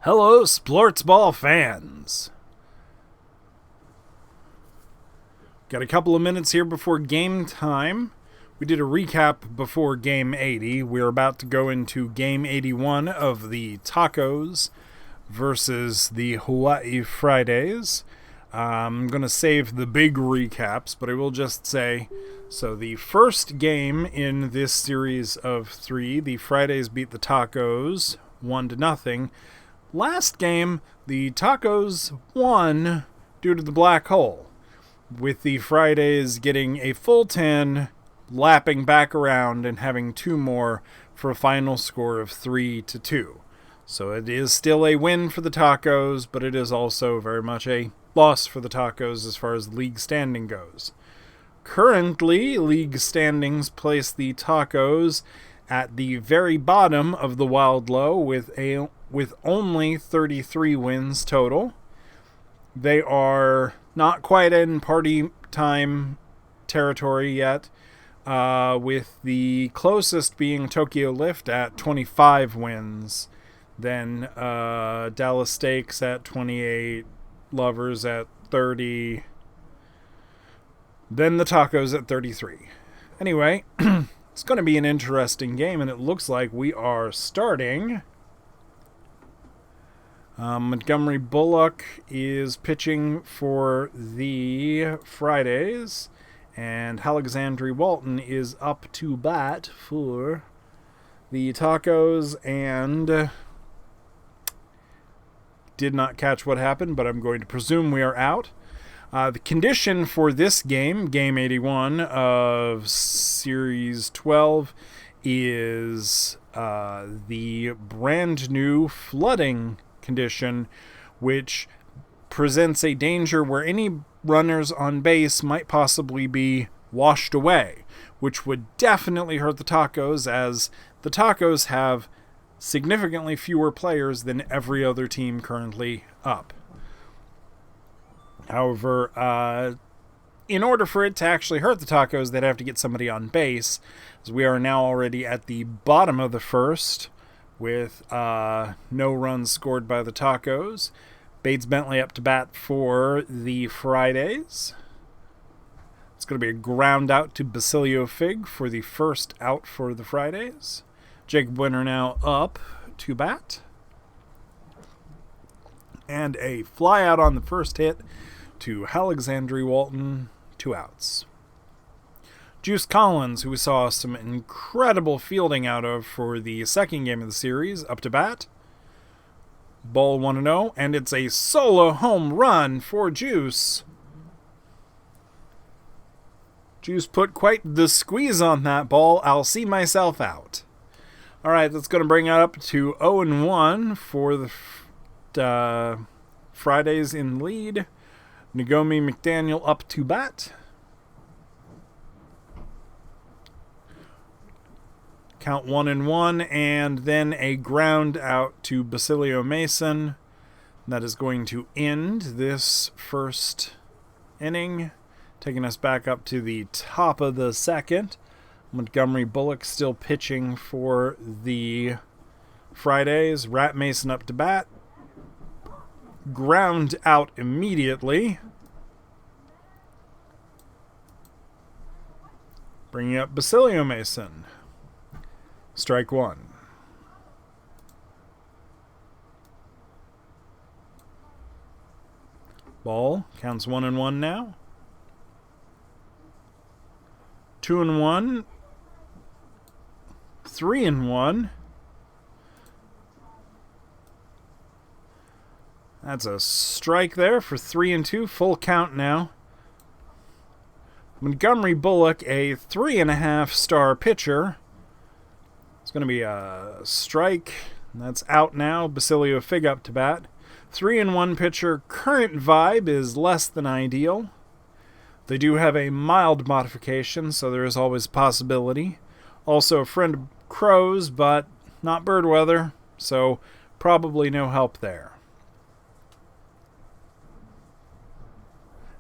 Hello, Splortsball fans. Got a couple of minutes here before game time. We did a recap before Game 80. We're about to go into Game 81 of the Tacos versus the Hawaii Fridays. I'm going to save the big recaps, but I will just say, so the first game in this series of three, the Fridays beat the Tacos 1-0. Last game, the Tacos won due to the black hole, with the Fridays getting a full 10, lapping back around and having two more for a final score of 3-2. So it is still a win for the Tacos, but it is also very much a loss for the Tacos as far as league standing goes. Currently, league standings place the Tacos at the very bottom of the Wild Low with only 33 wins total. They are not quite in party time territory yet, with the closest being Tokyo Lift at 25 wins, then Dallas Steaks at 28, Lovers at 30, then the Tacos at 33. Anyway, it's going to be an interesting game, and it looks like we are starting. Montgomery Bullock is pitching for the Fridays, and Alexandre Walton is up to bat for the Tacos, and did not catch what happened, but I'm going to presume we are out. The condition for this game, Game 81 of Series 12, is the brand new flooding condition, which presents a danger where any runners on base might possibly be washed away, which would definitely hurt the Tacos, as the Tacos have significantly fewer players than every other team currently up. However, in order for it to actually hurt the Tacos, they'd have to get somebody on base, as we are now already at the bottom of the first, with no runs scored by the Tacos. Bates Bentley up to bat for the Fridays. It's going to be a ground out to Basilio Fig for the first out for the Fridays. Jacob Winter now up to bat. And a fly out on the first hit to Alexandre Walton, 2 outs. Juice Collins, who we saw some incredible fielding out of for the second game of the series, up to bat. Ball 1-0, and it's a solo home run for Juice. Juice put quite the squeeze on that ball. I'll see myself out. All right, that's going to bring it up to 0-1 for the Fridays in lead. Nagomi McDaniel up to bat. Count 1-1, and then a ground out to Basilio Mason. That is going to end this first inning, taking us back up to the top of the second. Montgomery Bullock still pitching for the Fridays. Rat Mason up to bat. Ground out immediately. Bringing up Basilio Mason. Strike one. Ball counts 1-1 now. 2-1. 3-1. That's a strike there for 3-2. Full count now. Montgomery Bullock, a 3.5-star pitcher. It's going to be a strike. That's out now. Basilio Fig up to bat. 3-1 pitcher. Current vibe is less than ideal. They do have a mild modification, so there is always a possibility. Also a friend of Crow's, but not bird weather, so probably no help there.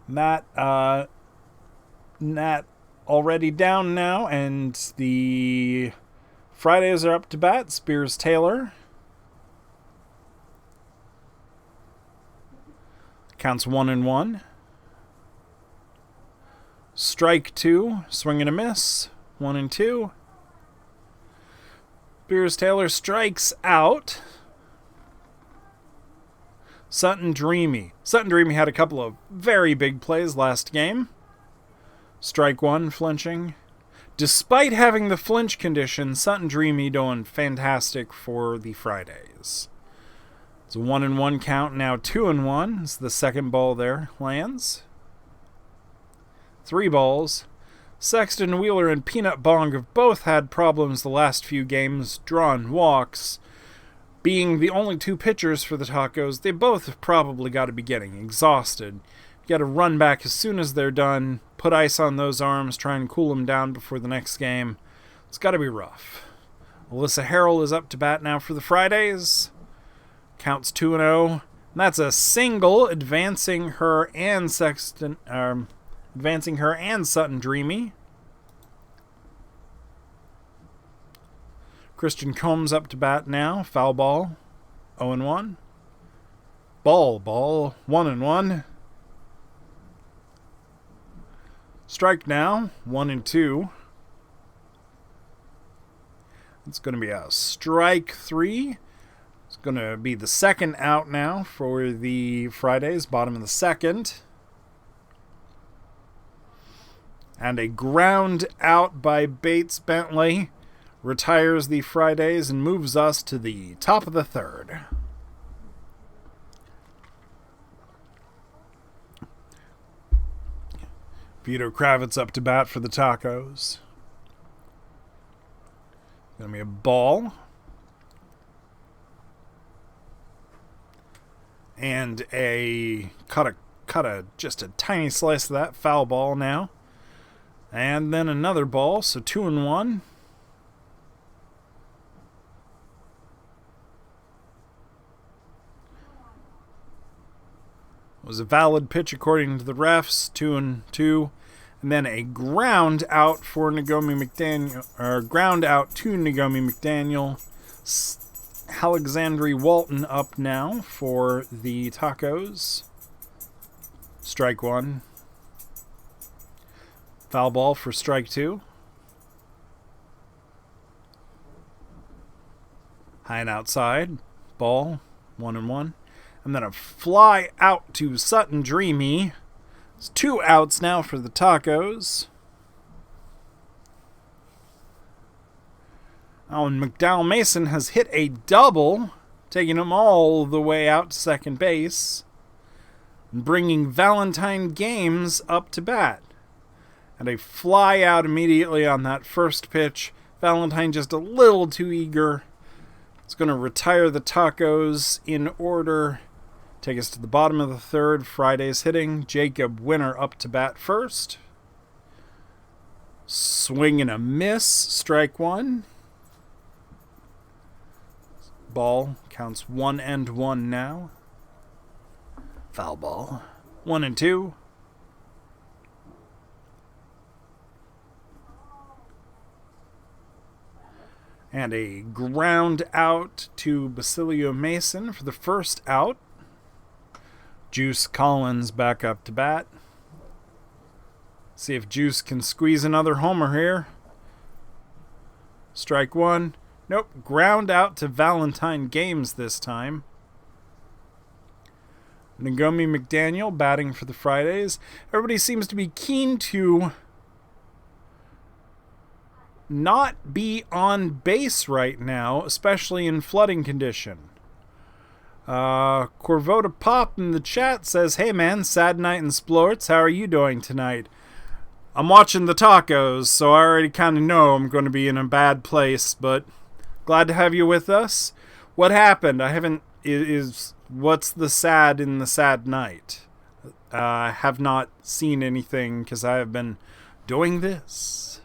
Nat already down now, and the Fridays are up to bat. Spears Taylor. Counts 1-1. Strike 2. Swing and a miss. 1-2. Beers Taylor strikes out. Sutton Dreamy. Sutton Dreamy had a couple of very big plays last game. Strike 1, flinching. Despite having the flinch condition, Sutton Dreamy doing fantastic for the Fridays. It's a 1-1 count, now 2-1 as the second ball there lands. 3 balls. Sexton, Wheeler, and Peanut Bong have both had problems the last few games, drawn walks. Being the only 2 pitchers for the Tacos, they both have probably got to be getting exhausted. You got to run back as soon as they're done, put ice on those arms, try and cool them down before the next game. It's got to be rough. Alyssa Harrell is up to bat now for the Fridays. Counts 2-0. And that's a single, advancing her and Sutton Dreamy. Christian Combs up to bat now. Foul ball. 0-1. Ball. 1-1. Strike now. 1-2. It's going to be a strike 3. It's going to be the second out now for the Fridays. Bottom of the second. And a ground out by Bates Bentley retires the Fridays and moves us to the top of the third. Vito Kravitz up to bat for the Tacos. Gonna be a ball. And just a tiny slice of that foul ball now. And then another ball, so 2-1. It was a valid pitch according to the refs, 2-2. And then a ground out for Nagomi McDaniel, or ground out to Nagomi McDaniel. Alexandri Walton up now for the Tacos. Strike 1. Foul ball for strike 2. High and outside. Ball. 1-1. And then a fly out to Sutton Dreamy. It's 2 outs now for the Tacos. Oh, and McDowell Mason has hit a double, taking him all the way out to second base, and bringing Valentine Games up to bat. And a fly out immediately on that first pitch. Valentine just a little too eager. It's going to retire the Tacos in order. Take us to the bottom of the third. Friday's hitting. Jacob Winner up to bat first. Swing and a miss. Strike 1. Ball. Counts 1-1 now. Foul ball. 1-2. And a ground out to Basilio Mason for the first out. Juice Collins back up to bat. See if Juice can squeeze another homer here. Strike 1. Nope. Ground out to Valentine Games this time. Nagomi McDaniel batting for the Fridays. Everybody seems to be keen to not be on base right now, especially in flooding condition. Corvota Pop in the chat says, "Hey man, sad night in Splorts. How are you doing tonight?" I'm watching the Tacos, so I already kind of know I'm going to be in a bad place, but glad to have you with us. What happened? What's the sad in the sad night? I have not seen anything because I have been doing this.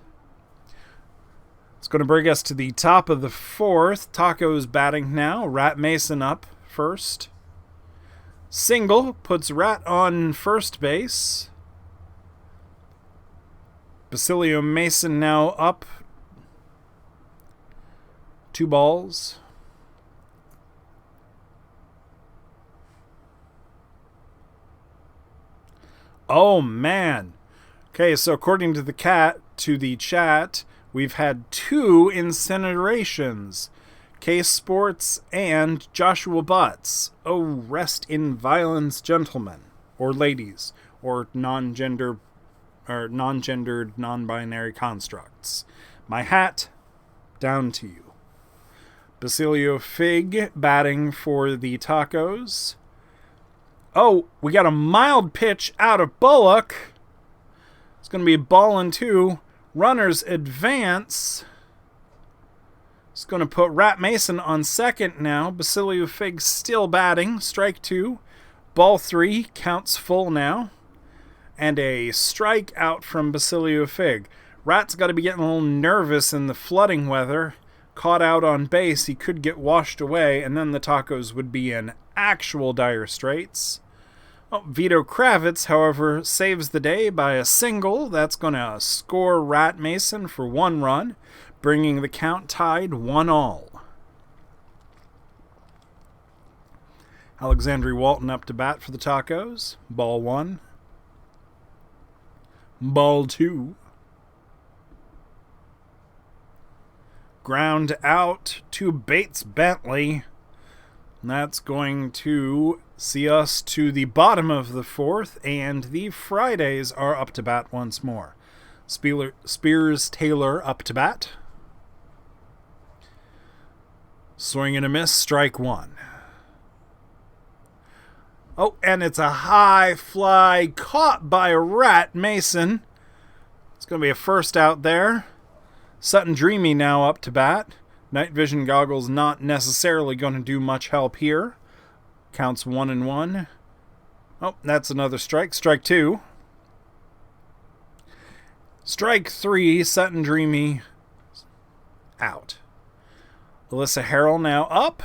It's going to bring us to the top of the fourth. Tacos batting now. Rat Mason up first. Single puts Rat on first base. Basilio Mason now up. 2 balls. Oh, man. Okay, so according to the chat, we've had 2 incinerations. Case Sports and Joshua Butts. Oh, rest in violence, gentlemen. Or ladies. Or non-gendered, non-binary constructs. My hat, down to you. Basilio Fig batting for the Tacos. Oh, we got a mild pitch out of Bullock. It's going to be a ball and 2. Runners advance. It's going to put Rat Mason on second now. Basilio Fig still batting. Strike 2. Ball 3. Counts full now. And a strikeout from Basilio Fig. Rat's got to be getting a little nervous in the flooding weather. Caught out on base, he could get washed away, and then the Tacos would be in actual dire straits. Oh, Vito Kravitz, however, saves the day by a single. That's going to score Rat Mason for 1 run, bringing the count tied 1-all. Alexandre Walton up to bat for the Tacos. Ball 1. Ball 2. Ground out to Bates Bentley. That's going to see us to the bottom of the 4th, and the Fridays are up to bat once more. Spears Taylor up to bat. Swing and a miss, strike 1. Oh, and it's a high fly caught by Rat Mason. It's going to be a first out there. Sutton Dreamy now up to bat. Night vision goggles not necessarily going to do much help here. Counts 1-1. Oh, that's another strike. Strike 2. Strike 3. Sutton Dreamy out. Alyssa Harrell now up.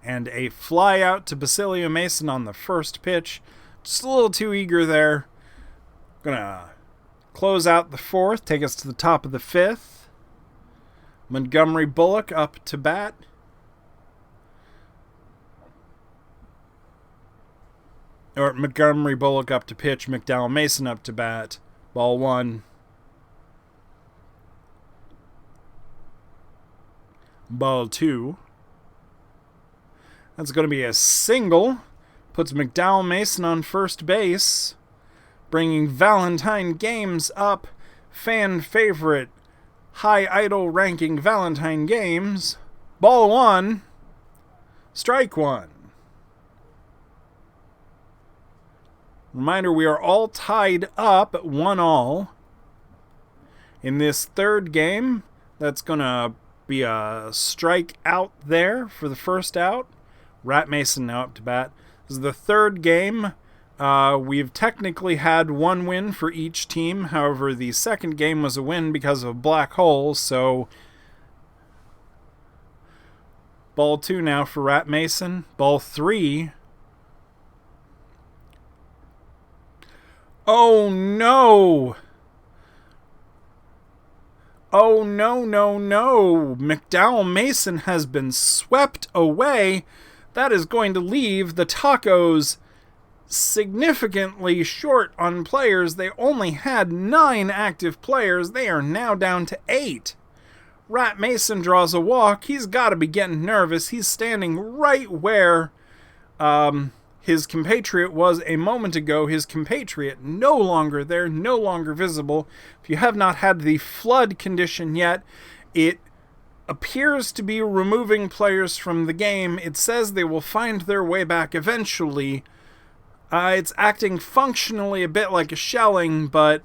And a fly out to Basilio Mason on the first pitch. Just a little too eager there. Gonna close out the 4th, take us to the top of the 5th. Montgomery Bullock up to bat. Or Montgomery Bullock up to pitch, McDowell Mason up to bat. Ball 1. Ball 2. That's going to be a single. Puts McDowell Mason on first base. Bringing Valentine Games up. Fan favorite. High idol ranking Valentine Games. Ball 1. Strike 1. Reminder, we are all tied up at 1-all. In this 3rd game, that's going to be a strike out there for the first out. Rat Mason now up to bat. This is the 3rd game. We've technically had 1 win for each team. However, the 2nd game was a win because of a black hole, so ball 2 now for Rat Mason. Ball 3. Oh, no! Oh, no. McDowell Mason has been swept away. That is going to leave the Tacos significantly short on players. They only had 9 active players. They are now down to 8. Rat Mason draws a walk. He's got to be getting nervous. He's standing right where his compatriot was a moment ago. His compatriot no longer there, no longer visible. If you have not had the flood condition yet, it appears to be removing players from the game. It says they will find their way back eventually. It's acting functionally a bit like a shelling, but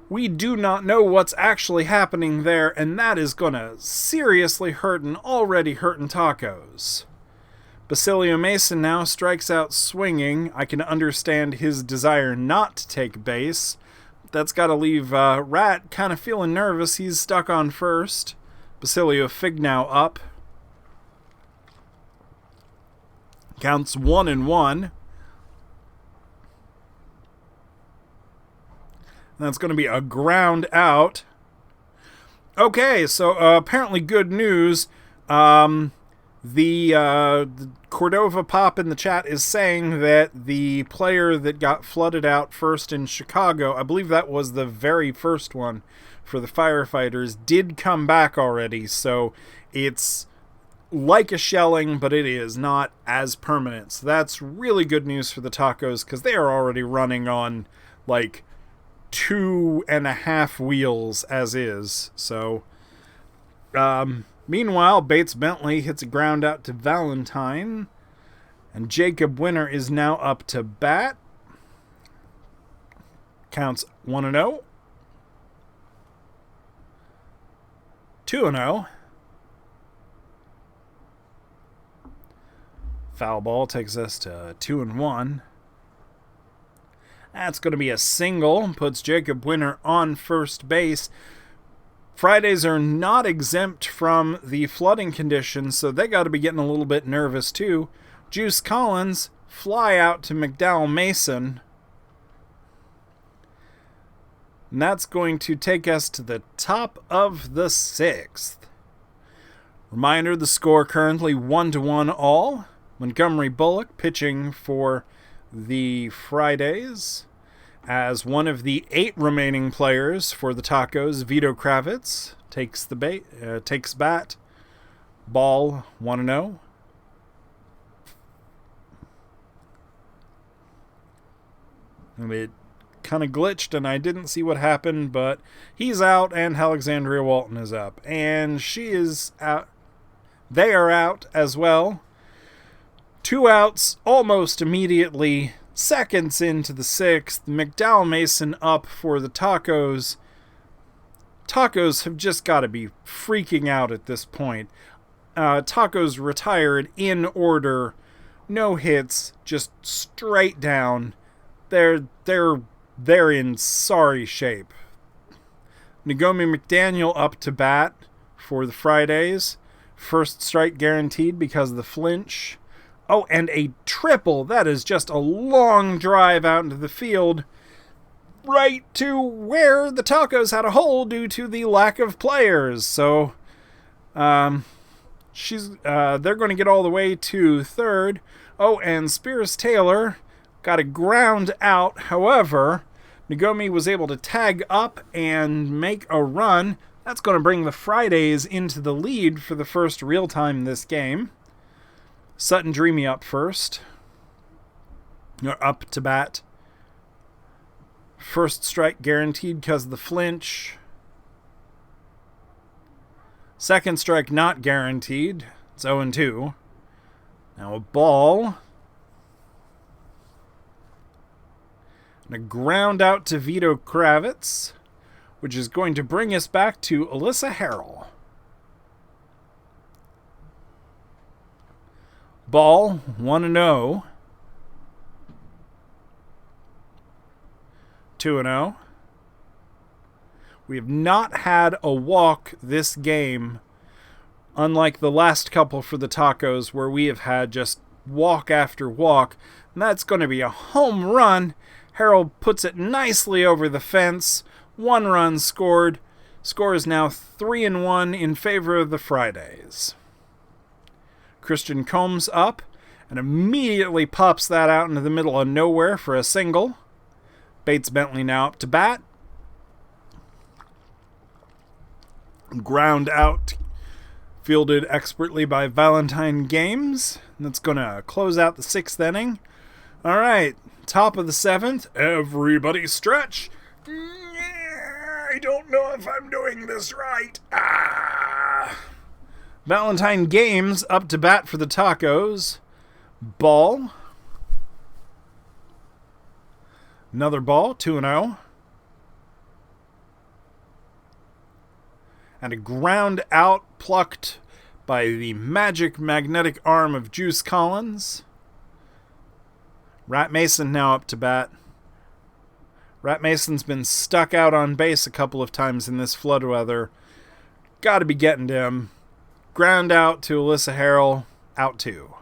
we do not know what's actually happening there, and that is going to seriously hurt an already hurting Tacos. Basilio Mason now strikes out swinging. I can understand his desire not to take base. That's got to leave Rat kind of feeling nervous. He's stuck on first. Basilio Fig now up. Counts 1-1. That's going to be a ground out. Okay, so apparently good news. The Cordova Pop in the chat is saying that the player that got flooded out first in Chicago, I believe that was the very first one for the firefighters, did come back already. So it's like a shelling, but it is not as permanent. So that's really good news for the Tacos, because they are already running on like 2.5 wheels as is. So, meanwhile, Bates Bentley hits a ground out to Valentine, and Jacob Winter is now up to bat. Counts 1-0. 2-0. Foul ball takes us to 2-1. That's going to be a single. Puts Jacob Winter on first base. Fridays are not exempt from the flooding conditions, so they got to be getting a little bit nervous too. Juice Collins fly out to McDowell Mason. And that's going to take us to the top of the 6th. Reminder, the score currently 1-1 all. Montgomery Bullock pitching for the Fridays. As one of the 8 remaining players for the Tacos, Vito Kravitz takes bat. Ball 1-0. And it kind of glitched and I didn't see what happened, but he's out and Alexandria Walton is up. And she is out. They are out as well. 2 outs almost immediately. Seconds into the 6th, McDowell Mason up for the Tacos. Tacos have just got to be freaking out at this point. Tacos retired in order. No hits, just straight down. They're in sorry shape. Nagomi McDaniel up to bat for the Fridays. First strike guaranteed because of the flinch. Oh, and a triple. That is just a long drive out into the field, right to where the Tacos had a hole due to the lack of players. So, they're going to get all the way to third. Oh, and Spears Taylor got a ground out. However, Nagomi was able to tag up and make a run. That's going to bring the Fridays into the lead for the first real time this game. Sutton Dreamy up first. Up to bat. First strike guaranteed because of the flinch. Second strike not guaranteed. It's 0-2. Now a ball. And a ground out to Vito Kravitz, which is going to bring us back to Alyssa Harrell. Ball, 1-0. 2-0. We have not had a walk this game, unlike the last couple for the Tacos, where we have had just walk after walk. And that's going to be a home run. Harold puts it nicely over the fence. 1 run scored. Score is now 3-1 in favor of the Fridays. Christian Combs up and immediately pops that out into the middle of nowhere for a single. Bates Bentley now up to bat. Ground out, fielded expertly by Valentine Games. And that's going to close out the 6th inning. All right, top of the 7th. Everybody stretch. I don't know if I'm doing this right. Valentine Games up to bat for the Tacos. Ball. Another ball, 2-0. And a ground out plucked by the magic magnetic arm of Juice Collins. Rat Mason now up to bat. Rat Mason's been stuck out on base a couple of times in this flood weather. Got to be getting to him. Ground out to Alyssa Harrell, out 2.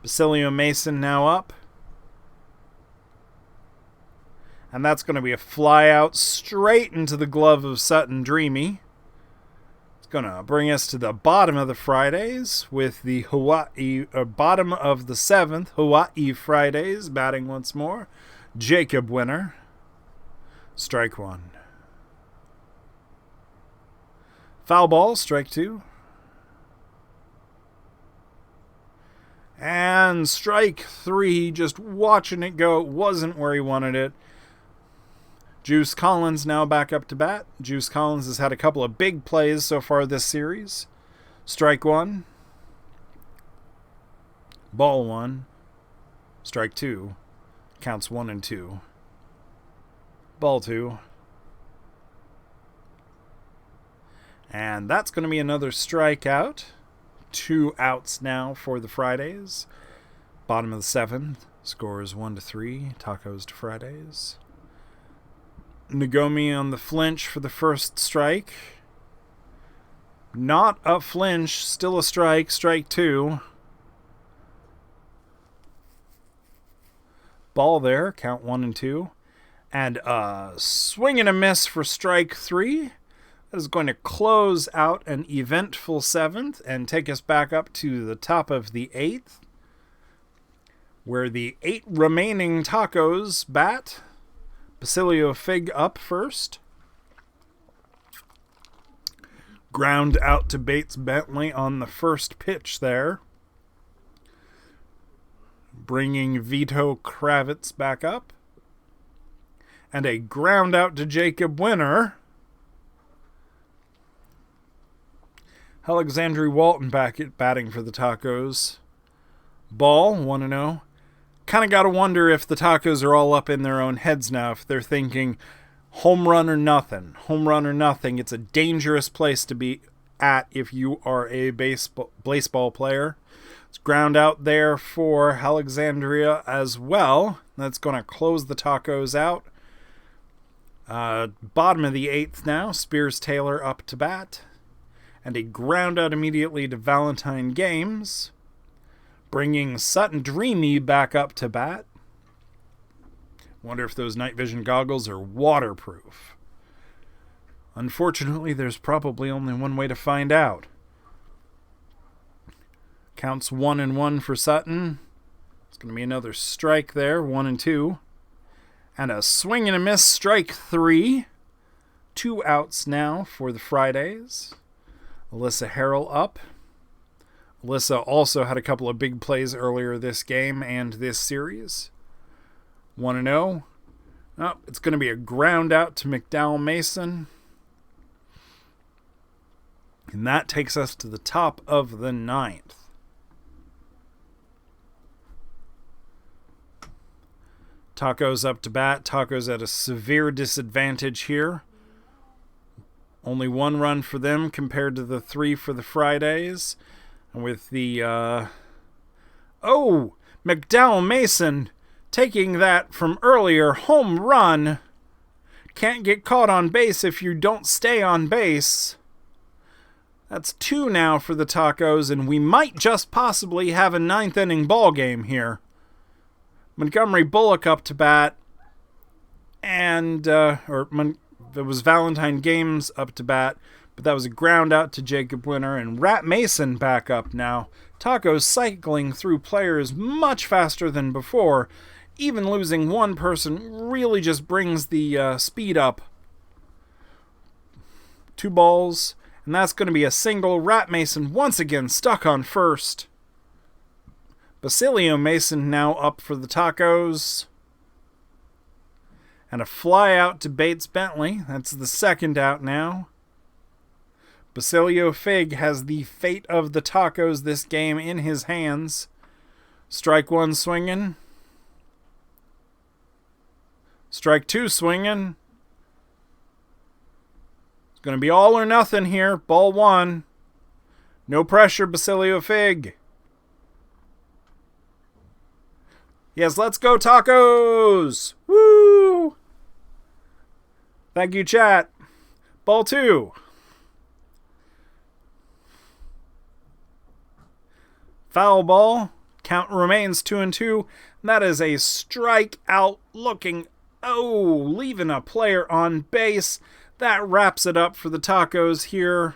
Basilio Mason now up. And that's going to be a fly out straight into the glove of Sutton Dreamy. Gonna bring us to the bottom of the Fridays with the bottom of the 7th, Hawaii Fridays, batting once more. Jacob Winner. Strike 1. Foul ball, strike 2. And strike 3, just watching it go. It wasn't where he wanted it. Juice Collins now back up to bat. Juice Collins has had a couple of big plays so far this series. Strike 1. Ball 1. Strike 2. Counts 1 and 2. Ball 2. And that's going to be another strikeout. 2 outs now for the Fridays. Bottom of the 7th. Scores 1-3. Tacos to Fridays. Nagomi on the flinch for the first strike. Not a flinch, still a strike. Strike 2. Ball there, count 1 and 2. And a swing and a miss for strike 3. That is going to close out an eventful 7th and take us back up to the top of the 8th, where the 8 remaining Tacos bat. Basilio Fig up first. Ground out to Bates Bentley on the first pitch there. Bringing Vito Kravitz back up. And a ground out to Jacob Winner. Alexandre Walton back at batting for the Tacos. Ball, 1-0. Kind of got to wonder if the Tacos are all up in their own heads now, if they're thinking home run or nothing. Home run or nothing. It's a dangerous place to be at if you are a baseball player. It's ground out there for Alexandria as well. That's going to close the Tacos out. Bottom of the 8th now. Spears Taylor up to bat. And a ground out immediately to Valentine Games. Bringing Sutton Dreamy back up to bat. Wonder if those night vision goggles are waterproof. Unfortunately, there's probably only one way to find out. Counts 1 and 1 for Sutton. It's going to be another strike there, 1 and 2. And a swing and a miss, strike 3. 2 outs now for the Fridays. Alyssa Harrell up. Alyssa also had a couple of big plays earlier this game and this series. 1-0. Oh, it's going to be a ground out to McDowell Mason. And that takes us to the top of the 9th. Tacos up to bat. Tacos at a severe disadvantage here. Only 1 run for them compared to the 3 for the Fridays. And with the, McDowell Mason taking that from earlier, home run. Can't get caught on base if you don't stay on base. That's 2 now for the Tacos, and we might just possibly have a 9th inning ball game here. Montgomery Bullock up to bat, and, it was Valentine Games up to bat, but that was a ground out to Jacob Winner, and Rat Mason back up now. Tacos cycling through players much faster than before. Even losing 1 person really just brings the speed up. 2 balls, and that's going to be a single. Rat Mason once again stuck on first. Basilio Mason now up for the Tacos. And a fly out to Bates Bentley. That's the 2nd out now. Basilio Fig has the fate of the Tacos this game in his hands. Strike 1 swinging. Strike 2 swinging. It's going to be all or nothing here. Ball 1. No pressure, Basilio Fig. Yes, let's go Tacos! Woo! Thank you, chat. Ball 2. Foul ball. Count remains 2 and 2. That is a strikeout looking. Leaving a player on base. That wraps it up for the Tacos here.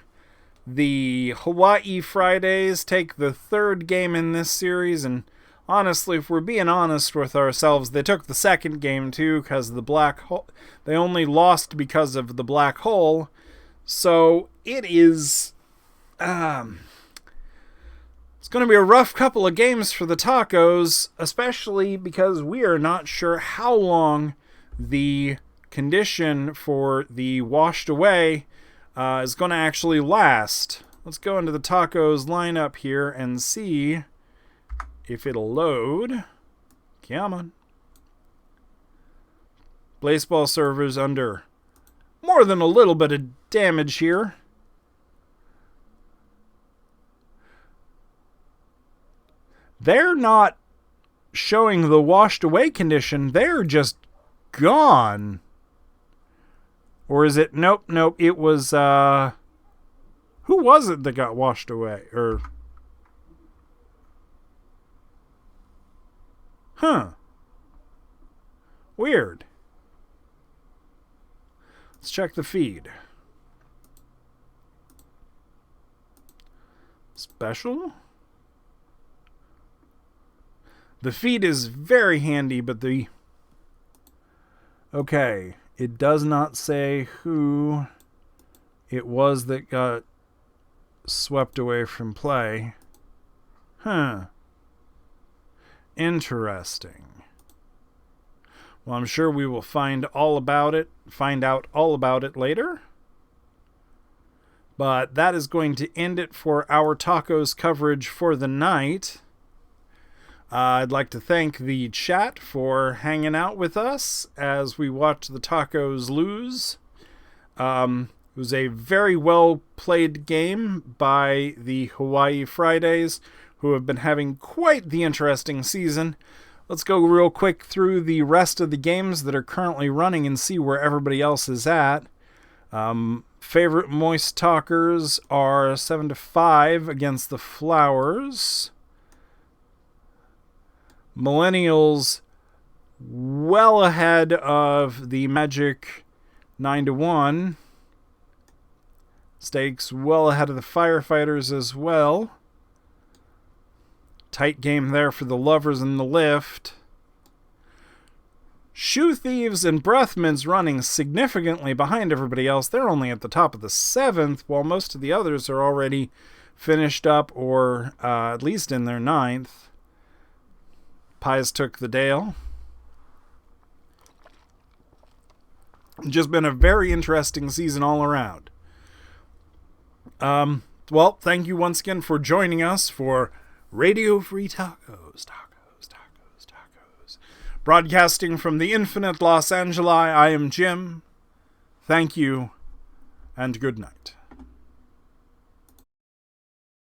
The Hawaii Fridays take the third game in this series, and honestly, if we're being honest with ourselves, they took the second game too, because the black hole. They only lost because of the black hole. So it is. It's going to be a rough couple of games for the Tacos, especially because we are not sure how long the condition for the washed away is going to actually last. Let's go into the Tacos lineup here and see if it'll load. Come on. Blaseball servers under more than a little bit of damage here. They're not showing the washed away condition. They're just gone. Or is it? Nope. It was, who was it that got washed away? Weird. Let's check the feed. Special? The feed is very handy, but okay, it does not say who it was that got swept away from play. Interesting. Well, I'm sure we will find out all about it later. But that is going to end it for our Tacos coverage for the night. I'd like to thank the chat for hanging out with us as we watch the Tacos lose. It was a very well played game by the Hawaii Fridays, who have been having quite the interesting season. Let's go real quick through the rest of the games that are currently running and see where everybody else is at. Favorite Moist Talkers are 7-5 against the Flowers. Millennials well ahead of the Magic 9-1. Stakes well ahead of the Firefighters as well. Tight game there for the Lovers in the Lift. Shoe Thieves and Breathman's running significantly behind everybody else. They're only at the top of the 7th, while most of the others are already finished up or at least in their 9th. Pies took the Dale. Just been a very interesting season all around. Well, thank you once again for joining us for Radio Free Tacos. Broadcasting from the infinite Los Angeles, I am Jim. Thank you, and good night.